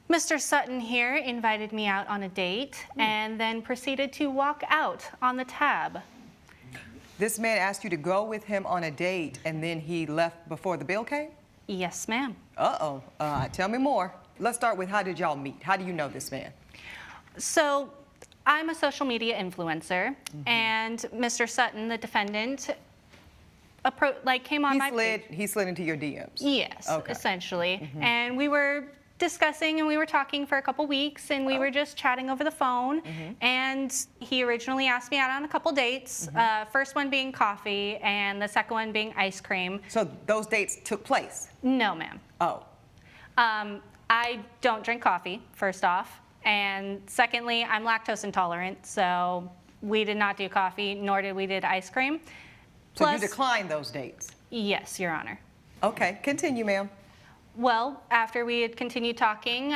Mr. Sutton here invited me out on a date and then proceeded to walk out on the tab. This man asked you to go with him on a date and then he left before the bill came? Yes, ma'am. Uh-oh. Tell me more. Let's start with, how did y'all meet? How do you know this man? So I'm a social media influencer, and Mr. Sutton, the defendant, came on my page. He slid into your DMs? Yes, okay. Essentially. And we were discussing and we were talking for a couple weeks, and we were just chatting over the phone. And he originally asked me out on a couple dates, first one being coffee and the second one being ice cream. So those dates took place? No, ma'am. Oh. I don't drink coffee, first off. And secondly, I'm lactose intolerant, so we did not do coffee, nor did we did ice cream. So you declined those dates? Yes, Your Honor. Okay, continue, ma'am. Well, after we had continued talking,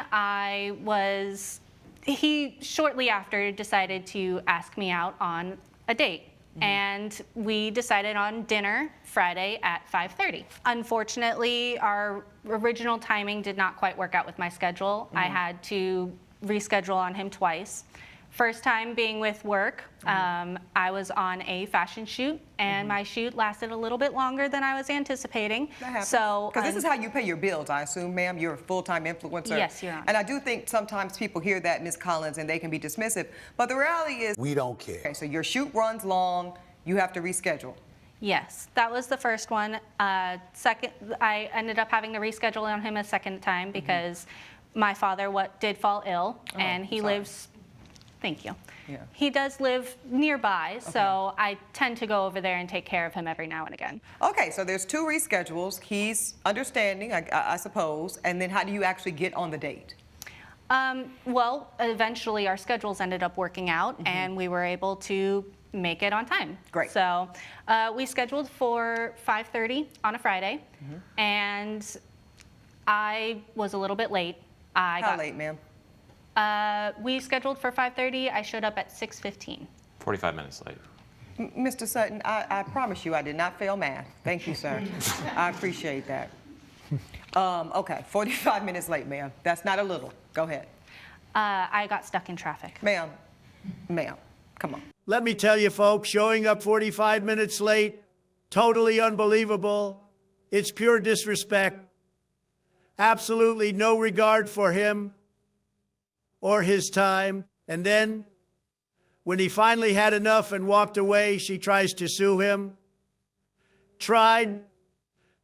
he shortly after decided to ask me out on a date. And we decided on dinner Friday at 5:30. Unfortunately, our original timing did not quite work out with my schedule. I had to reschedule on him twice. First time being with work, I was on a fashion shoot, and my shoot lasted a little bit longer than I was anticipating. That happens. So, because this is how you pay your bills, I assume, ma'am. You're a full-time influencer. Yes, Your Honor. And I do think sometimes people hear that, Ms. Collins, and they can be dismissive. But the reality is, we don't care. Okay, so your shoot runs long. You have to reschedule. Yes, that was the first one. Second, I ended up having to reschedule on him a second time because my father did fall ill, and he lives. Thank you. Yeah. He does live nearby, so I tend to go over there and take care of him every now and again. Okay, so there's two reschedules. He's understanding, I suppose. And then how do you actually get on the date? Well, eventually our schedules ended up working out, and we were able to make it on time. Great. So we scheduled for 5:30 on a Friday, and I was a little bit late. How late, ma'am? We scheduled for 5:30. I showed up at 6:15. 45 minutes late. Mr. Sutton, I promise you I did not fail math. Thank you, sir. I appreciate that. Okay, 45 minutes late, ma'am. That's not a little. Go ahead. I got stuck in traffic. Ma'am, come on. Let me tell you, folks, showing up 45 minutes late, totally unbelievable. It's pure disrespect. Absolutely no regard for him or his time. And then, when he finally had enough and walked away, she tries to sue him. Tried,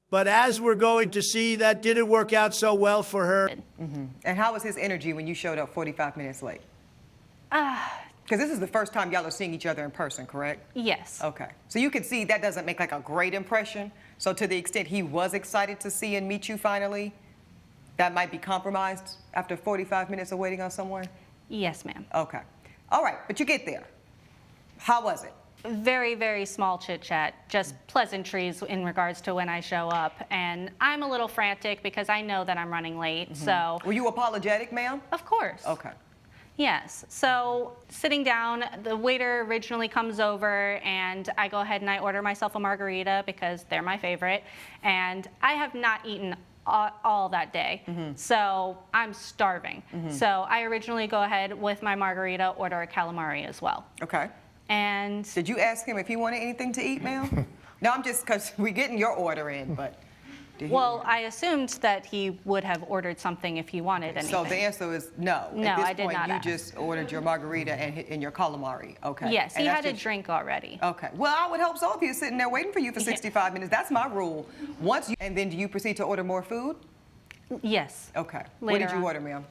but as we're going to see, that didn't work out so well for her. And how was his energy when you showed up 45 minutes late? Because this is the first time y'all are seeing each other in person, correct? Yes. Okay. So you can see that doesn't make like a great impression. So to the extent he was excited to see and meet you finally, that might be compromised after 45 minutes of waiting on someone? Yes, ma'am. Okay. All right, but you get there. How was it? Very, very small chit-chat, just pleasantries in regards to when I show up. And I'm a little frantic because I know that I'm running late, so... Were you apologetic, ma'am? Of course. Okay. Yes. So sitting down, the waiter originally comes over, and I go ahead and I order myself a margarita because they're my favorite. And I have not eaten all that day, so I'm starving. So I originally go ahead with my margarita, order a calamari as well. Okay. And did you ask him if he wanted anything to eat, ma'am? No, I'm just, because we're getting your order in, but did he? Well, I assumed that he would have ordered something if he wanted anything. So the answer is no. No, At this I did point, not you ask. just ordered your margarita and your calamari. Okay. Yes, And he that's had a just- drink already. Okay. Well, I would hope so if he was sitting there waiting for you for 65 minutes. That's my rule. And then do you proceed to order more food? Yes. Okay. What Later did you on. order, ma'am?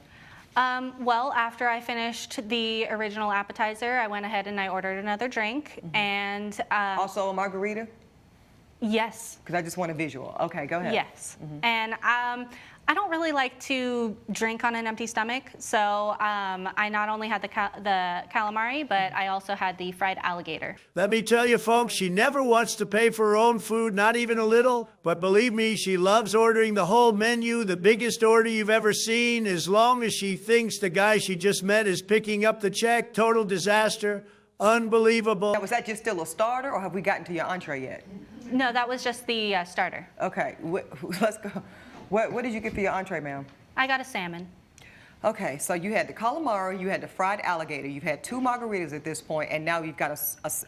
Well, after I finished the original appetizer, I went ahead and I ordered another drink. And Also a margarita? yes. Because I just want a visual. Okay, go ahead. Yes. And I don't really like to drink on an empty stomach, so I not only had the calamari, but I also had the fried alligator. Let me tell you, folks, she never wants to pay for her own food, not even a little. But believe me, she loves ordering the whole menu, the biggest order you've ever seen, as long as she thinks the guy she just met is picking up the check. Total disaster. Unbelievable. Now, was that just still a starter, or have we gotten to your entree yet? No, that was just the starter. Okay, let's go. What did you get for your entree, ma'am? I got a salmon. Okay, so you had the calamari, you had the fried alligator, you've had 2 margaritas at this point, and now you've got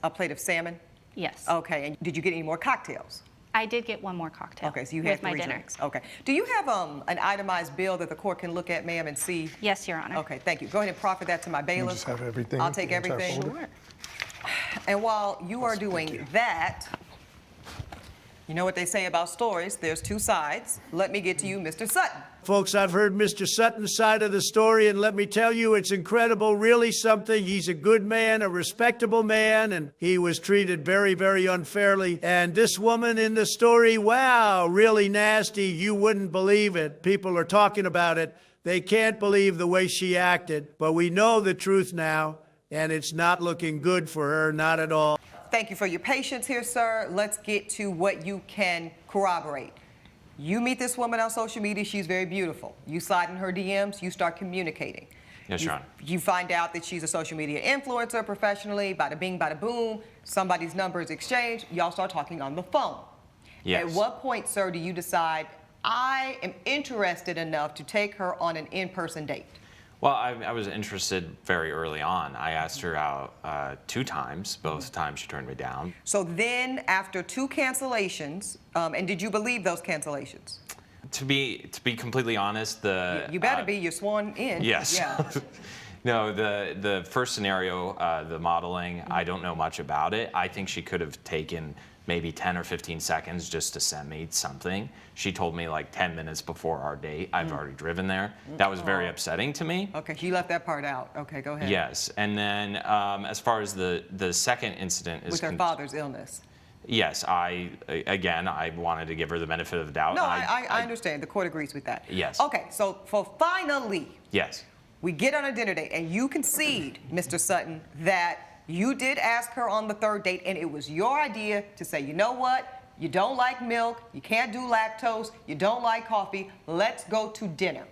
a plate of salmon? Yes. Okay, and did you get any more cocktails? I did get one more cocktail. Okay, so you had with my 3 dinner. drinks. Okay. Do you have an itemized bill that the court can look at, ma'am, and see? Yes, Your Honor. Okay, thank you. Go ahead and proffer that to my bailiff. just have everything I'll take in the entire everything. folder? Sure. And while you are doing that, you know what they say about stories, there's 2 sides. Let me get to you, Mr. Sutton. Folks, I've heard Mr. Sutton's side of the story, and let me tell you, it's incredible, really something. He's a good man, a respectable man, and he was treated very, very unfairly. And this woman in the story, wow, really nasty. You wouldn't believe it. People are talking about it. They can't believe the way she acted. But we know the truth now, and it's not looking good for her, not at all. Thank you for your patience here, sir. Let's get to what you can corroborate. You meet this woman on social media. She's very beautiful. You slide in her DMs. You start communicating. Yes, Your Honor. You find out that she's a social media influencer professionally. Bada bing, bada boom. Somebody's number is exchanged. Y'all start talking on the phone. Yes. At what point, sir, do you decide, I am interested enough to take her on an in-person date? Well, I was interested very early on. I asked her out 2 times. Both times she turned me down. So then, after 2 cancellations, and did you believe those cancellations? To be completely honest, You better be. You're sworn in. Yes. Yeah. No, the first scenario, the modeling, I don't know much about it. I think she could have taken maybe 10 or 15 seconds just to send me something. She told me like 10 minutes before our date. I've already driven there. That was very upsetting to me. Okay, you left that part out. Okay, go ahead. Yes, and then as far as the second incident is With her father's illness. Yes, I wanted to give her the benefit of the doubt. No, and I understand. The court agrees with that. Yes. Okay, so for finally, Yes. we get on a dinner date, and you concede, Mr. Sutton, that you did ask her on the 3rd date, and it was your idea to say, you know what? You don't like milk, you can't do lactose, you don't like coffee, let's go to dinner.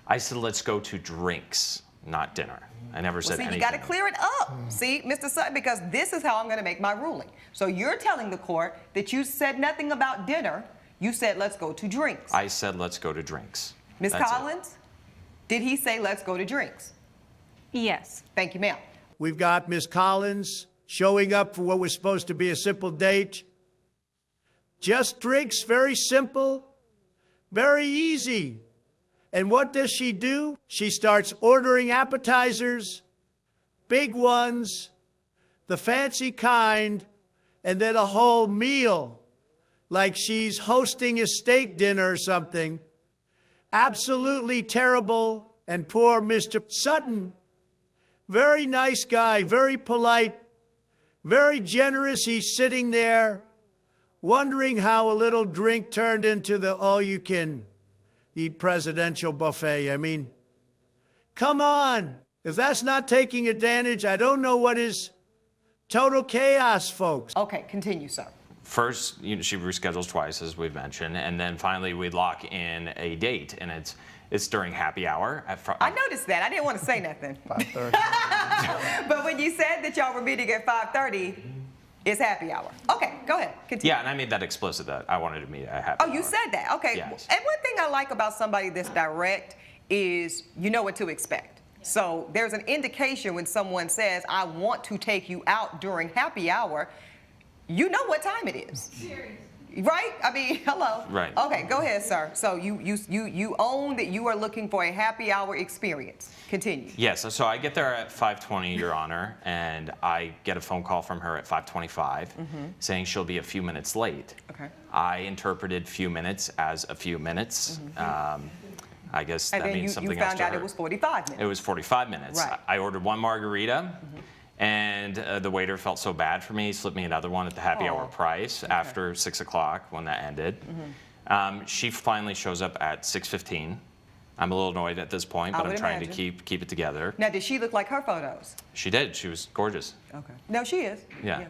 I said, let's go to drinks, not dinner. I never said See, anything. you got to clear it up. See, Mr. Sutton, because this is how I'm going to make my ruling. So you're telling the court that you said nothing about dinner. You said, let's go to drinks. I said, let's go to drinks. Ms. That's it. Collins, did he say, let's go to drinks? Yes. Thank you, ma'am. We've got Miss Collins showing up for what was supposed to be a simple date. Just drinks, very simple, very easy. And what does she do? She starts ordering appetizers, big ones, the fancy kind, and then a whole meal, like she's hosting a steak dinner or something. Absolutely terrible. And poor Mr. Sutton, very nice guy, very polite, very generous. He's sitting there wondering how a little drink turned into the all-you-can-eat presidential buffet. I mean, come on. If that's not taking advantage, I don't know what is. Total chaos, folks. Okay, continue, sir. First, she reschedules twice, as we've mentioned, and then finally we lock in a date, and it's during happy hour. I noticed that. I didn't want to say nothing. 5:30. But when you said that y'all were meeting at 5:30, it's happy hour. Okay, go ahead. Continue. Yeah, and I made that explicit that I wanted to meet at happy Oh, hour. you said that. Okay. Yes. And one thing I like about somebody that's direct is you know what to expect. So there's an indication when someone says, I want to take you out during happy hour, you know what time it is. Right? I mean, hello. Right. Okay, go ahead, sir. So you own that you are looking for a happy hour experience. Continue. Yes, so I get there at 5:20, Your Honor, and I get a phone call from her at 5:25 saying she'll be a few minutes late. Okay. I interpreted few minutes as a few minutes. I guess And that then means you something else found to out her. it was 45 minutes. It was 45 minutes. Right. I ordered 1 margarita, and the waiter felt so bad for me, he slipped me another one at the happy hour price after 6 o'clock when that ended. She finally shows up at 6:15. I'm a little annoyed at this point, but I'm would trying imagine. to keep it together. Now, did she look like her photos? She did. She was gorgeous. Okay. No, she is. Yeah.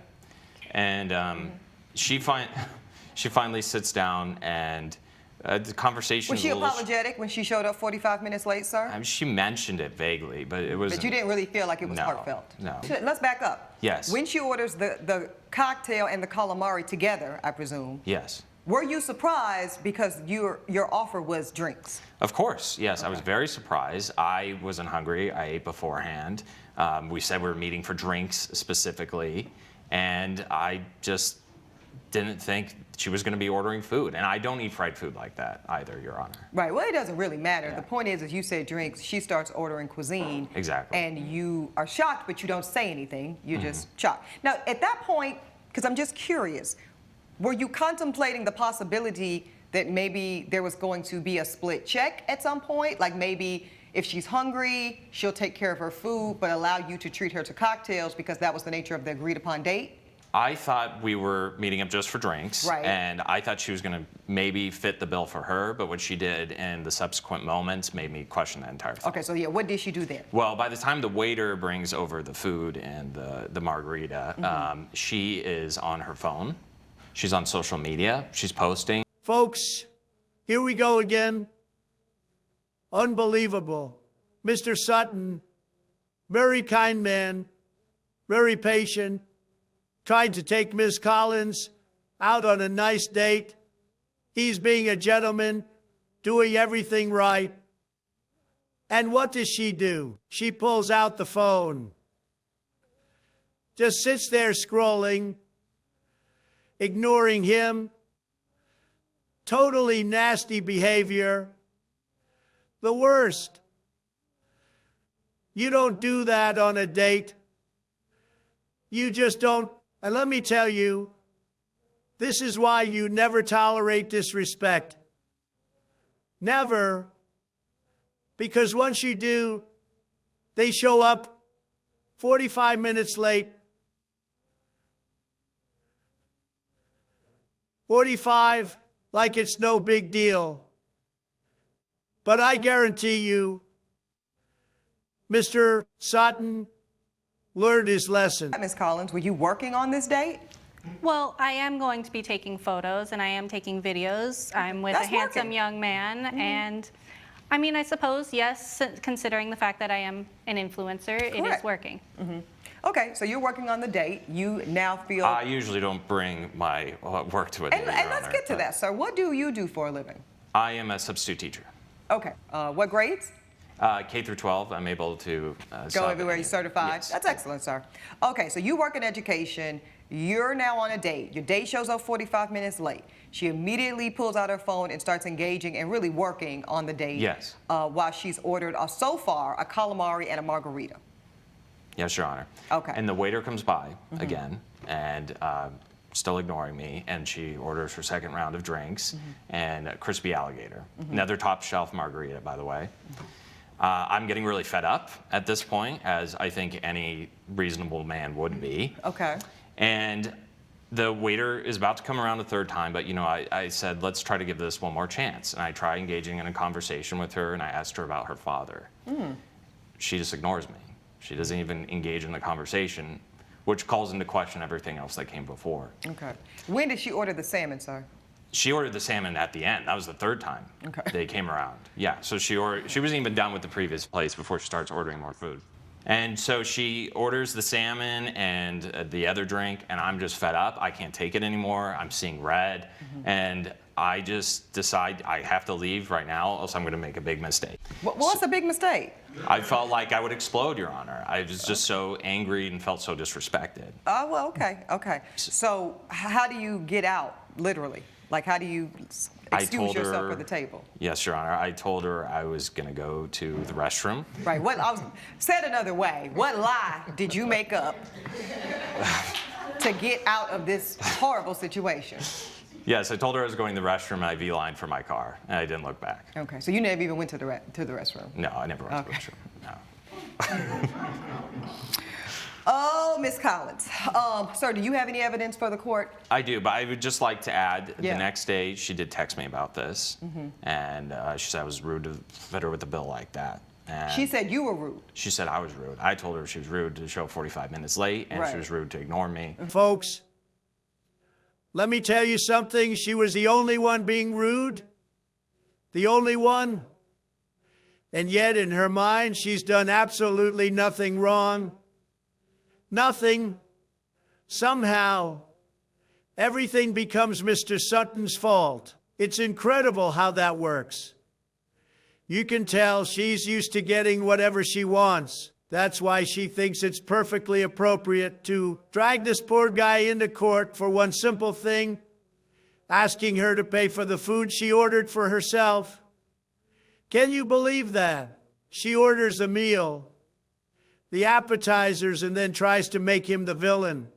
And she finally sits down, and the conversation Was she a little. apologetic when she showed up 45 minutes late, sir? I mean, she mentioned it vaguely, but it was. But you didn't really feel like it was No, heartfelt? no. Let's back up. Yes. When she orders the cocktail and the calamari together, I presume, Yes. Were you surprised because your offer was drinks? Of course, yes. I was very surprised. I wasn't hungry. I ate beforehand. We said we were meeting for drinks specifically, and I just didn't think she was going to be ordering food. And I don't eat fried food like that either, Your Honor. Right. Well, it doesn't really matter. Yeah. The point is, as you said drinks, she starts ordering cuisine. Exactly. And you are shocked, but you don't say anything. You're Mm-hmm. just shocked. Now, at that point, because I'm just curious, were you contemplating the possibility that maybe there was going to be a split check at some point? Like maybe if she's hungry, she'll take care of her food, but allow you to treat her to cocktails because that was the nature of the agreed upon date? I thought we were meeting up just for drinks, Right. and I thought she was going to maybe fit the bill for her, but what she did in the subsequent moments made me question that entire thing. Okay, so yeah, what did she do then? Well, by the time the waiter brings over the food and the margarita, she is on her phone. She's on social media. She's posting. Folks, here we go again. Unbelievable. Mr. Sutton, very kind man, very patient, trying to take Miss Collins out on a nice date. He's being a gentleman, doing everything right. And what does she do? She pulls out the phone, just sits there scrolling, ignoring him. Totally nasty behavior. The worst. You don't do that on a date. You just don't. And let me tell you, this is why you never tolerate disrespect. Never. Because once you do, they show up 45 minutes late. 45, like it's no big deal. But I guarantee you, Mr. Sutton learned his lesson. Ms. Collins, were you working on this date? Well, I am going to be taking photos and I am taking videos. I'm with That's a handsome working. young man, and I mean, I suppose, yes, considering the fact that I am an influencer, it is Correct. working. Okay, so you're working on the date. You now feel... I usually don't bring my work to a date, and Your let's Honor, get to but that, sir. What do you do for a living? I am a substitute teacher. Okay, what grades? K through 12, I'm able to Go sub everywhere any- you're certified? Yes. That's excellent, sir. Okay, so you work in education. You're now on a date. Your date shows up 45 minutes late. She immediately pulls out her phone and starts engaging and really working on the date. Yes. While she's ordered, so far, a calamari and a margarita. Yes, Your Honor. Okay. And the waiter comes by again and still ignoring me, and she orders her second round of drinks and a crispy alligator. Another top shelf margarita, by the way. I'm getting really fed up at this point, as I think any reasonable man would be. Okay. And the waiter is about to come around a third time, but you know, I said, let's try to give this one more chance. And I try engaging in a conversation with her, and I asked her about her father. She just ignores me. She doesn't even engage in the conversation, which calls into question everything else that came before. Okay. When did she order the salmon, sir? She ordered the salmon at the end. That was the third time Okay. they came around. Yeah, so she wasn't even done with the previous place before she starts ordering more food. And so she orders the salmon and the other drink, and I'm just fed up. I can't take it anymore. I'm seeing red. And I just decide I have to leave right now, else I'm going to make a big mistake. What's a big mistake? I felt like I would explode, Your Honor. I was just so angry and felt so disrespected. Oh, well, okay, okay. So how do you get out, literally? Like, how do you I excuse told yourself her- at the table? Yes, Your Honor. I told her I was going to go to the restroom. Right. Said another way, what lie did you make up to get out of this horrible situation? Yes, I told her I was going to the restroom, and I V-lined for my car, and I didn't look back. Okay. So you never even went to the restroom? No, I never went to the Okay. restroom. No. Oh, Miss Collins. Sir, do you have any evidence for the court? I do, but I would just like to add, Yeah. the next day she did text me about this, and she said I was rude to fit her with a bill like that. And She said you were rude. she said I was rude. I told her she was rude to show 45 minutes late, and Right. she was rude to ignore me. Folks, let me tell you something. She was the only one being rude. The only one. And yet, in her mind, she's done absolutely nothing wrong. Nothing. Somehow, everything becomes Mr. Sutton's fault. It's incredible how that works. You can tell she's used to getting whatever she wants. That's why she thinks it's perfectly appropriate to drag this poor guy into court for one simple thing, asking her to pay for the food she ordered for herself. Can you believe that? She orders a meal, the appetizers, and then tries to make him the villain.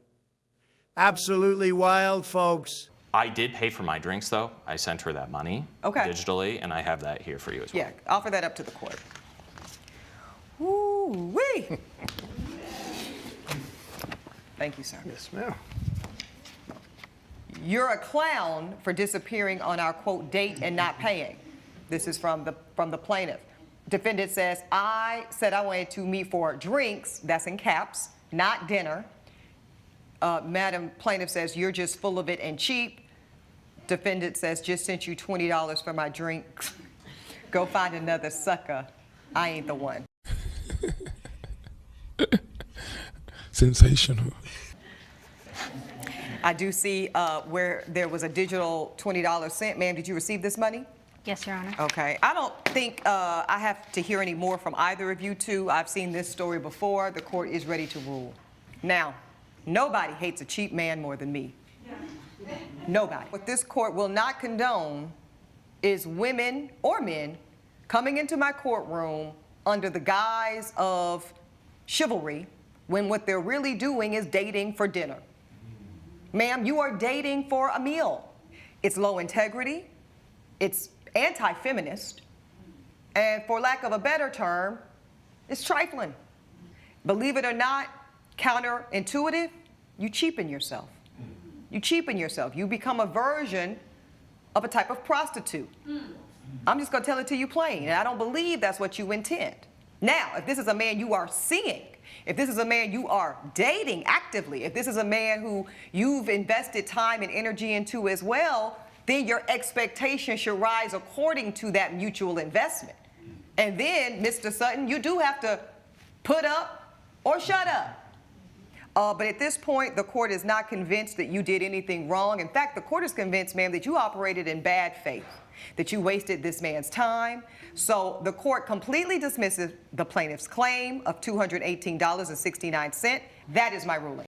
Absolutely wild, folks. I did pay for my drinks, though. I sent her that money digitally, and I have that here for you as well. Yeah, offer that up to the court. Woo-wee. Thank you, sir. Yes, ma'am. You're a clown for disappearing on our, quote, date and not paying. This is from the plaintiff. Defendant says, I said I wanted to meet for drinks, that's in caps, not dinner. Madam plaintiff says, you're just full of it and cheap. Defendant says, just sent you $20 for my drinks. Go find another sucker. I ain't the one. Sensational. I do see where there was a digital $20 sent. Ma'am, did you receive this money? Yes, Your Honor. Okay. I don't think I have to hear any more from either of you two. I've seen this story before. The court is ready to rule. Now, nobody hates a cheap man more than me. Nobody. What this court will not condone is women or men coming into my courtroom under the guise of chivalry when what they're really doing is dating for dinner. Ma'am, you are dating for a meal. It's low integrity. It's anti-feminist. And for lack of a better term, it's trifling. Believe it or not, counterintuitive, you cheapen yourself. You cheapen yourself. You become a version of a type of prostitute. I'm just going to tell it to you plain, and I don't believe that's what you intend. Now, if this is a man you are seeing, if this is a man you are dating actively, if this is a man who you've invested time and energy into as well, then your expectation should rise according to that mutual investment. And then, Mr. Sutton, you do have to put up or shut up. But at this point, the court is not convinced that you did anything wrong. In fact, the court is convinced, ma'am, that you operated in bad faith, that you wasted this man's time. So the court completely dismisses the plaintiff's claim of $218.69. That is my ruling.